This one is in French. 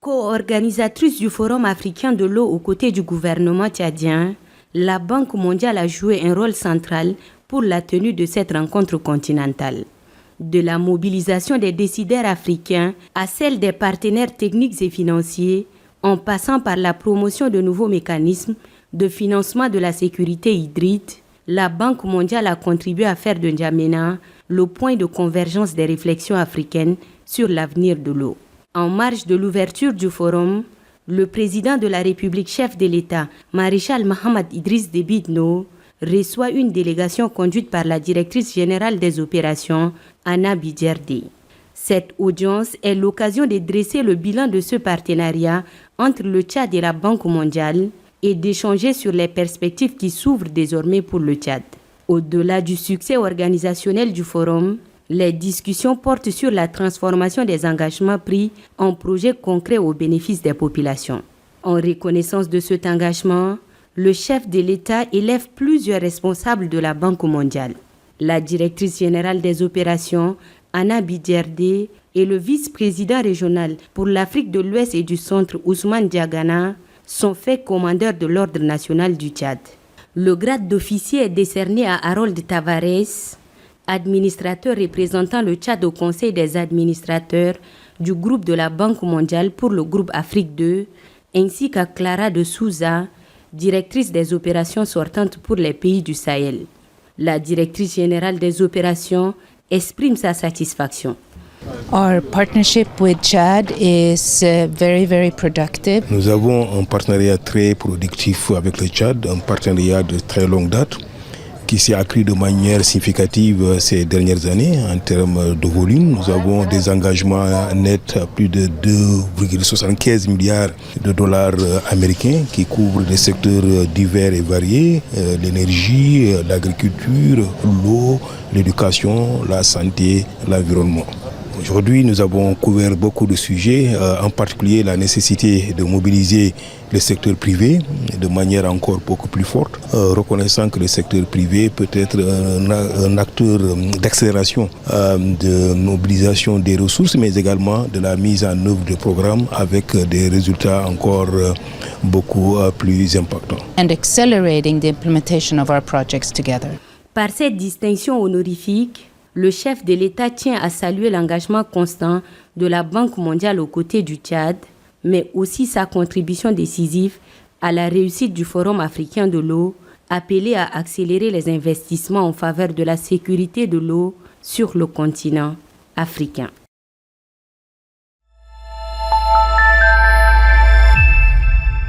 Co-organisatrice du Forum africain de l'eau aux côtés du gouvernement tchadien, la Banque mondiale a joué un rôle central pour la tenue de cette rencontre continentale. De la mobilisation des décideurs africains à celle des partenaires techniques et financiers, en passant par la promotion de nouveaux mécanismes de financement de la sécurité hydrique, la Banque mondiale a contribué à faire de N'Djamena le point de convergence des réflexions africaines sur l'avenir de l'eau. En marge de l'ouverture du forum, le président de la République, chef de l'État, maréchal Mohamed Idriss Déby Itno, reçoit une délégation conduite par la directrice générale des opérations, Anna Bijerde. Cette audience est l'occasion de dresser le bilan de ce partenariat entre le Tchad et la Banque mondiale et d'échanger sur les perspectives qui s'ouvrent désormais pour le Tchad. Au-delà du succès organisationnel du forum, les discussions portent sur la transformation des engagements pris en projets concrets au bénéfice des populations. En reconnaissance de cet engagement, le chef de l'État élève plusieurs responsables de la Banque mondiale. La directrice générale des opérations, Anna Bijerde, et le vice-président régional pour l'Afrique de l'Ouest et du Centre, Ousmane Diagana, sont faits commandeurs de l'Ordre national du Tchad. Le grade d'officier est décerné à Harold Tavares, administrateur représentant le Tchad au Conseil des administrateurs du groupe de la Banque mondiale pour le groupe Afrique 2, ainsi qu'à Clara de Souza, directrice des opérations sortantes pour les pays du Sahel. La directrice générale des opérations exprime sa satisfaction. Our partnership with Chad is very productive. Nous avons un partenariat très productif avec le Tchad, un partenariat de très longue date qui s'est accru de manière significative ces dernières années en termes de volume. Nous avons des engagements nets à plus de 2,75 milliards de dollars américains qui couvrent des secteurs divers et variés, l'énergie, l'agriculture, l'eau, l'éducation, la santé, l'environnement. Aujourd'hui, nous avons couvert beaucoup de sujets, en particulier la nécessité de mobiliser le secteur privé de manière encore beaucoup plus forte, reconnaissant que le secteur privé peut être un acteur d'accélération de mobilisation des ressources, mais également de la mise en œuvre de programmes avec des résultats encore beaucoup plus impactants. And accelerating the implementation of our projects together. Par cette distinction honorifique, le chef de l'État tient à saluer l'engagement constant de la Banque mondiale aux côtés du Tchad, mais aussi sa contribution décisive à la réussite du Forum africain de l'eau, appelé à accélérer les investissements en faveur de la sécurité de l'eau sur le continent africain.